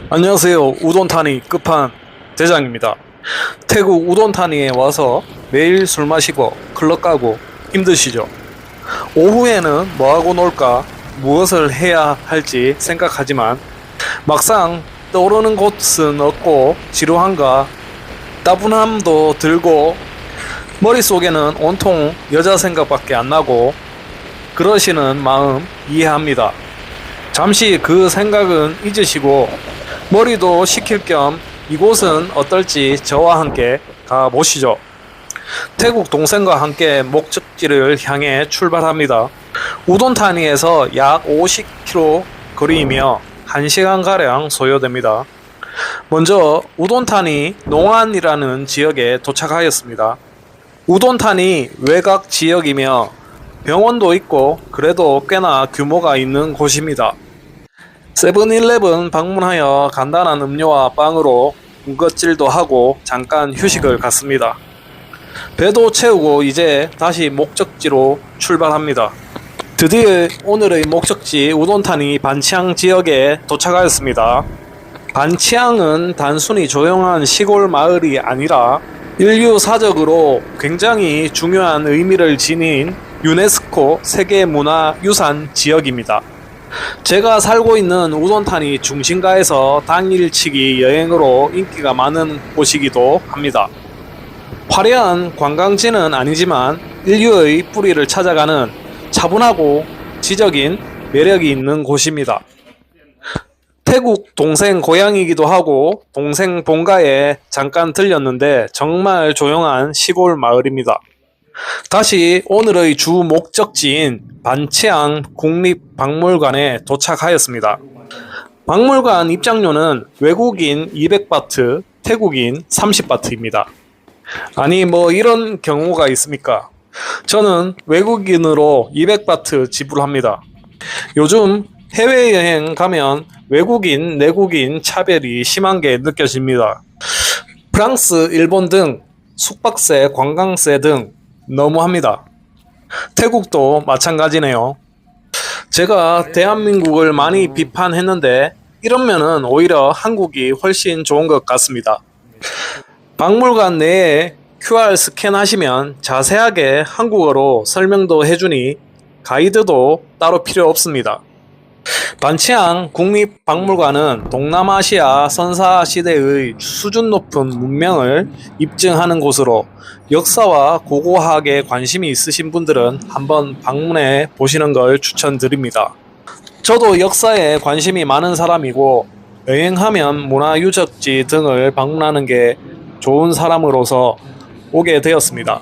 안녕하세요. 우돈타니 끝판 대장입니다. 태국 우돈타니에 와서 매일 술 마시고 클럽 가고 힘드시죠? 오후에는 뭐하고 놀까, 무엇을 해야 할지 생각하지만 막상 떠오르는 곳은 없고 지루한가, 따분함도 들고 머릿속에는 온통 여자 생각밖에 안 나고 그러시는 마음 이해합니다. 잠시 그 생각은 잊으시고 머리도 식힐 겸 이곳은 어떨지 저와 함께 가보시죠. 태국 동생과 함께 목적지를 향해 출발합니다. 우돈타니에서 약 50km 거리이며 1시간가량 소요됩니다. 먼저 우돈타니 농안이라는 지역에 도착하였습니다. 우돈타니 외곽 지역이며 병원도 있고 그래도 꽤나 규모가 있는 곳입니다. 세븐일레븐 방문하여 간단한 음료와 빵으로 군것질도 하고 잠깐 휴식을 갖습니다. 배도 채우고 이제 다시 목적지로 출발합니다. 드디어 오늘의 목적지 우돈타니 반치앙 지역에 도착하였습니다. 반치앙은 단순히 조용한 시골 마을이 아니라 인류사적으로 굉장히 중요한 의미를 지닌 유네스코 세계문화유산 지역입니다. 제가 살고 있는 우돈타니 중심가에서 당일치기 여행으로 인기가 많은 곳이기도 합니다. 화려한 관광지는 아니지만 인류의 뿌리를 찾아가는 차분하고 지적인 매력이 있는 곳입니다. 태국 동생 고향이기도 하고 동생 본가에 잠깐 들렸는데 정말 조용한 시골 마을입니다. 다시 오늘의 주 목적지인 반치앙 국립박물관에 도착하였습니다. 박물관 입장료는 외국인 200바트, 태국인 30바트입니다. 아니 뭐 이런 경우가 있습니까? 저는 외국인으로 200바트 지불합니다. 요즘 해외여행 가면 외국인, 내국인 차별이 심한 게 느껴집니다. 프랑스, 일본 등 숙박세, 관광세 등 너무합니다. 태국도 마찬가지네요. 제가 대한민국을 많이 비판했는데 이런 면은 오히려 한국이 훨씬 좋은 것 같습니다. 박물관 내에 QR 스캔하시면 자세하게 한국어로 설명도 해주니 가이드도 따로 필요 없습니다. 반치앙 국립박물관은 동남아시아 선사시대의 수준 높은 문명을 입증하는 곳으로 역사와 고고학에 관심이 있으신 분들은 한번 방문해 보시는 걸 추천드립니다. 저도 역사에 관심이 많은 사람이고 여행하면 문화유적지 등을 방문하는 게 좋은 사람으로서 오게 되었습니다.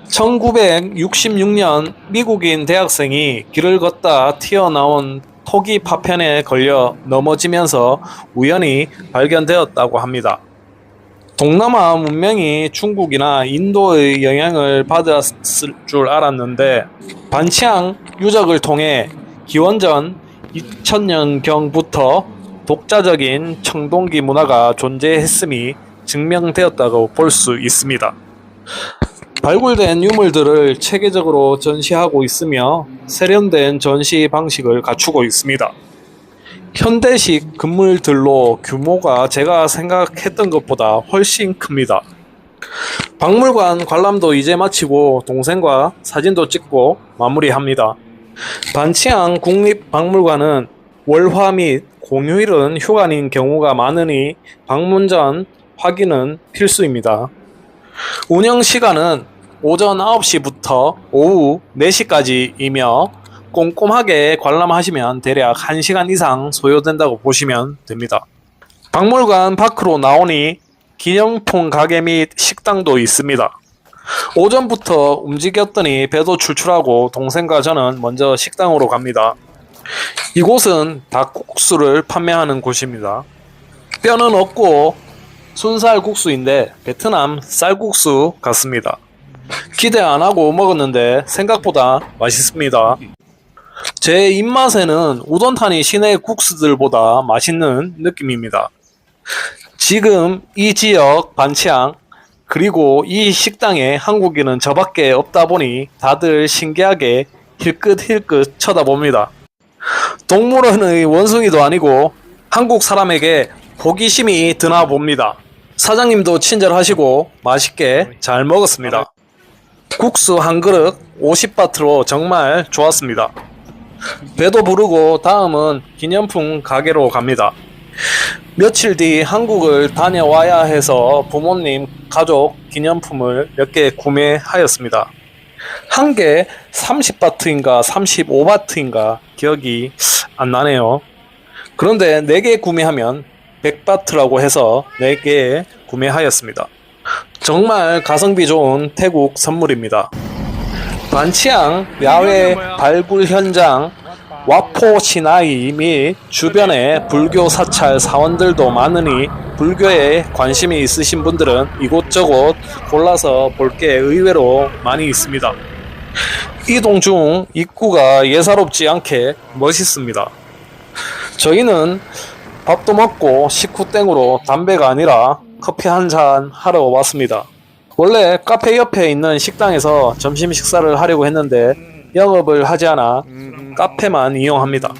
1966년 미국인 대학생이 길을 걷다 튀어나온 토기 파편에 걸려 넘어지면서 우연히 발견되었다고 합니다. 동남아 문명이 중국이나 인도의 영향을 받았을 줄 알았는데 반치앙 유적을 통해 기원전 2000년경부터 독자적인 청동기 문화가 존재했음이 증명되었다고 볼 수 있습니다. 발굴된 유물들을 체계적으로 전시하고 있으며 세련된 전시 방식을 갖추고 있습니다. 현대식 건물들로 규모가 제가 생각했던 것보다 훨씬 큽니다. 박물관 관람도 이제 마치고 동생과 사진도 찍고 마무리합니다. 반치앙 국립박물관은 월화 및 공휴일은 휴관인 경우가 많으니 방문 전 확인은 필수입니다. 운영 시간은 오전 9시부터 오후 4시까지이며 꼼꼼하게 관람하시면 대략 1시간 이상 소요된다고 보시면 됩니다. 박물관 밖으로 나오니 기념품 가게 및 식당도 있습니다. 오전부터 움직였더니 배도 출출하고 동생과 저는 먼저 식당으로 갑니다. 이곳은 닭국수를 판매하는 곳입니다. 뼈는 없고 순살 국수인데 베트남 쌀국수 같습니다. 기대 안 하고 먹었는데 생각보다 맛있습니다. 제 입맛에는 우돈타니 시내 국수들보다 맛있는 느낌입니다. 지금 이 지역 반치앙 그리고 이 식당에 한국인은 저밖에 없다 보니 다들 신기하게 힐끗힐끗 쳐다봅니다. 동물원의 원숭이도 아니고 한국 사람에게 호기심이 드나 봅니다. 사장님도 친절하시고 맛있게 잘 먹었습니다. 국수 한 그릇 50바트로 정말 좋았습니다. 배도 부르고 다음은 기념품 가게로 갑니다. 며칠 뒤 한국을 다녀와야 해서 부모님, 가족 기념품을 몇 개 구매하였습니다. 한 개 30바트인가 35바트인가 기억이 안 나네요. 그런데 4개 구매하면 100바트라고 해서 4개 구매하였습니다. 정말 가성비 좋은 태국 선물입니다. 반치앙 야외 발굴 현장 와포 시나이 및 주변에 불교 사찰 사원들도 많으니 불교에 관심이 있으신 분들은 이곳저곳 골라서 볼 게 의외로 많이 있습니다. 이동 중 입구가 예사롭지 않게 멋있습니다. 저희는 밥도 먹고 식후 땡으로 담배가 아니라 커피 한잔 하러 왔습니다. 원래 카페 옆에 있는 식당에서 점심 식사를 하려고 했는데 영업을 하지 않아 카페만 이용합니다.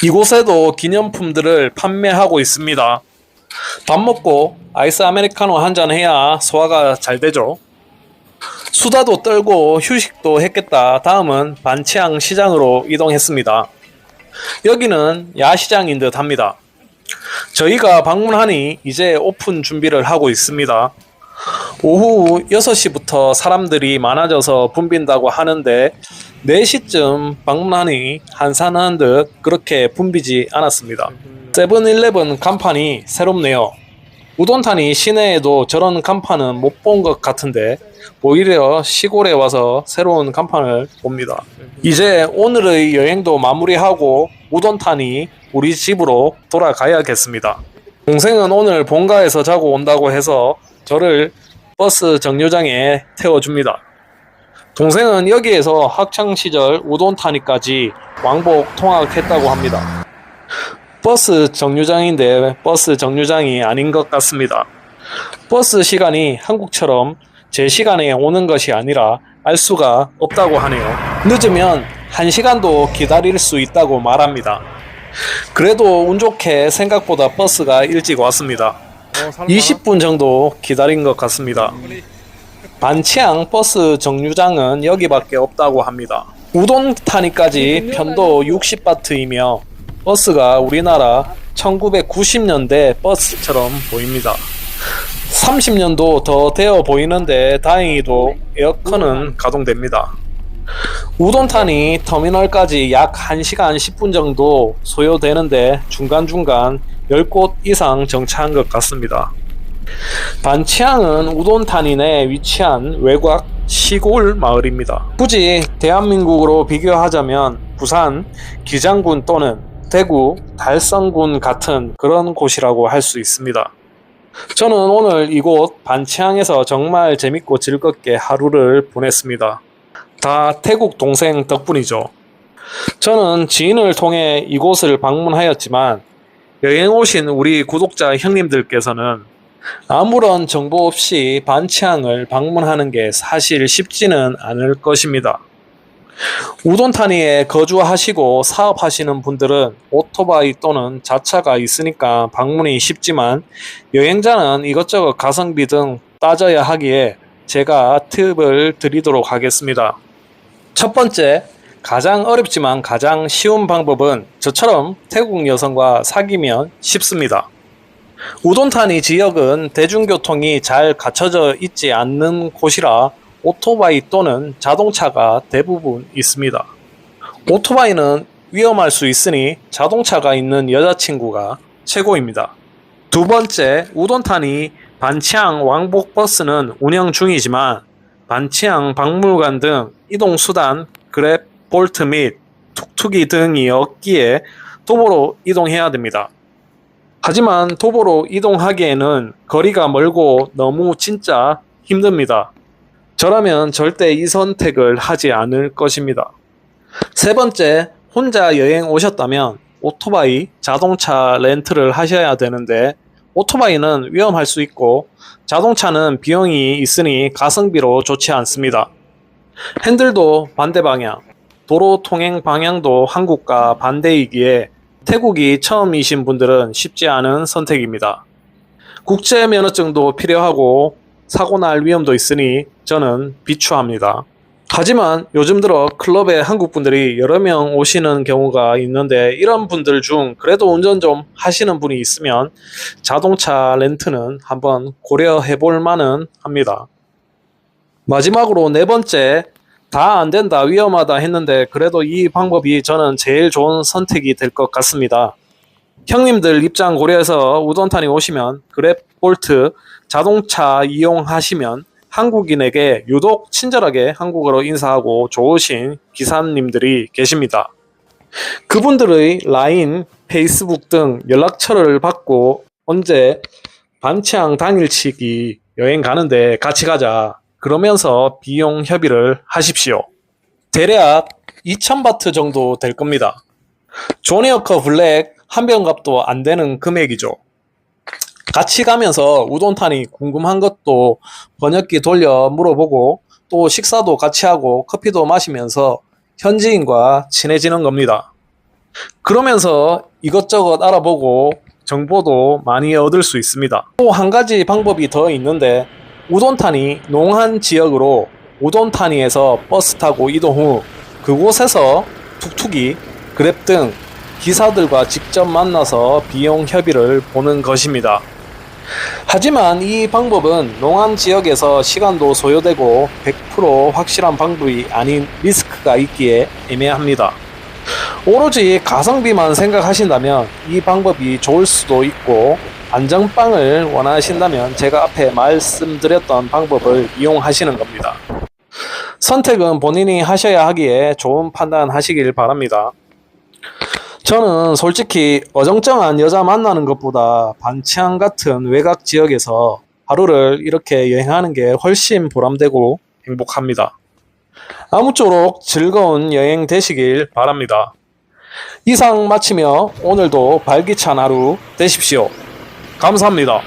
이곳에도 기념품들을 판매하고 있습니다. 밥 먹고 아이스 아메리카노 한잔 해야 소화가 잘 되죠. 수다도 떨고 휴식도 했겠다. 다음은 반치앙 시장으로 이동했습니다. 여기는 야시장인 듯 합니다. 저희가 방문하니 이제 오픈 준비를 하고 있습니다. 오후 6시부터 사람들이 많아져서 붐빈다고 하는데 4시쯤 방문하니 한산한 듯 그렇게 붐비지 않았습니다. 세븐일레븐 간판이 새롭네요. 우돈타니 시내에도 저런 간판은 못 본 것 같은데 오히려 시골에 와서 새로운 간판을 봅니다. 이제 오늘의 여행도 마무리하고 우돈타니 우리 집으로 돌아가야겠습니다. 동생은 오늘 본가에서 자고 온다고 해서 저를 버스 정류장에 태워줍니다. 동생은 여기에서 학창시절 우돈타니까지 왕복 통학했다고 합니다. 버스 정류장인데 버스 정류장이 아닌 것 같습니다. 버스 시간이 한국처럼 제 시간에 오는 것이 아니라 알 수가 없다고 하네요. 늦으면 1시간도 기다릴 수 있다고 말합니다. 그래도 운 좋게 생각보다 버스가 일찍 왔습니다. 20분 정도 기다린 것 같습니다. 반치앙 버스 정류장은 여기밖에 없다고 합니다. 우돈타니까지 편도 60바트이며 버스가 우리나라 1990년대 버스처럼 보입니다. 30년도 더 되어 보이는데 다행히도 에어컨은 가동됩니다. 우돈타니 터미널까지 약 1시간 10분 정도 소요되는데 중간중간 10곳 이상 정차한 것 같습니다. 반치앙은 우돈타니 내에 위치한 외곽 시골 마을입니다. 굳이 대한민국으로 비교하자면 부산, 기장군 또는 대구, 달성군 같은 그런 곳이라고 할 수 있습니다. 저는 오늘 이곳 반치앙에서 정말 재밌고 즐겁게 하루를 보냈습니다. 다 태국 동생 덕분이죠. 저는 지인을 통해 이곳을 방문하였지만 여행 오신 우리 구독자 형님들께서는 아무런 정보 없이 반치앙을 방문하는 게 사실 쉽지는 않을 것입니다. 우돈타니에 거주하시고 사업하시는 분들은 오토바이 또는 자차가 있으니까 방문이 쉽지만 여행자는 이것저것 가성비 등 따져야 하기에 제가 팁을 드리도록 하겠습니다. 첫 번째, 가장 어렵지만 가장 쉬운 방법은 저처럼 태국 여성과 사귀면 쉽습니다. 우돈타니 지역은 대중교통이 잘 갖춰져 있지 않는 곳이라 오토바이 또는 자동차가 대부분 있습니다. 오토바이는 위험할 수 있으니 자동차가 있는 여자친구가 최고입니다. 두 번째, 우돈타니 반치앙 왕복 버스는 운영 중이지만 반치앙 박물관 등 이동수단, 그랩, 볼트 및 툭툭이 등이 없기에 도보로 이동해야 됩니다. 하지만 도보로 이동하기에는 거리가 멀고 너무 진짜 힘듭니다. 저라면 절대 이 선택을 하지 않을 것입니다. 세 번째, 혼자 여행 오셨다면 오토바이, 자동차 렌트를 하셔야 되는데 오토바이는 위험할 수 있고 자동차는 비용이 있으니 가성비로 좋지 않습니다. 핸들도 반대 방향, 도로 통행 방향도 한국과 반대이기에 태국이 처음이신 분들은 쉽지 않은 선택입니다. 국제 면허증도 필요하고 사고 날 위험도 있으니 저는 비추합니다. 하지만 요즘 들어 클럽에 한국 분들이 여러 명 오시는 경우가 있는데 이런 분들 중 그래도 운전 좀 하시는 분이 있으면 자동차 렌트는 한번 고려해 볼 만은 합니다. 마지막으로 네 번째, 다 안 된다, 위험하다 했는데 그래도 이 방법이 저는 제일 좋은 선택이 될 것 같습니다. 형님들 입장 고려해서 우돈탄이 오시면 그랩, 볼트, 자동차 이용하시면 한국인에게 유독 친절하게 한국어로 인사하고 좋으신 기사님들이 계십니다. 그분들의 라인, 페이스북 등 연락처를 받고 언제 반창 당일치기 여행 가는데 같이 가자 그러면서 비용 협의를 하십시오. 대략 2000바트 정도 될 겁니다. 조니어커 블랙 한 병 값도 안 되는 금액이죠. 같이 가면서 우돈탄이 궁금한 것도 번역기 돌려 물어보고 또 식사도 같이 하고 커피도 마시면서 현지인과 친해지는 겁니다. 그러면서 이것저것 알아보고 정보도 많이 얻을 수 있습니다. 또 한 가지 방법이 더 있는데 우돈탄이 농한 지역으로 우돈탄이에서 버스 타고 이동 후 그곳에서 툭툭이, 그랩 등 기사들과 직접 만나서 비용 협의를 보는 것입니다. 하지만 이 방법은 농안 지역에서 시간도 소요되고 100% 확실한 방법이 아닌 리스크가 있기에 애매합니다. 오로지 가성비만 생각하신다면 이 방법이 좋을 수도 있고 안전빵을 원하신다면 제가 앞에 말씀드렸던 방법을 이용하시는 겁니다. 선택은 본인이 하셔야 하기에 좋은 판단 하시길 바랍니다. 저는 솔직히 어정쩡한 여자 만나는 것보다 반치안 같은 외곽 지역에서 하루를 이렇게 여행하는 게 훨씬 보람되고 행복합니다. 아무쪼록 즐거운 여행 되시길 바랍니다. 이상 마치며 오늘도 발기찬 하루 되십시오. 감사합니다.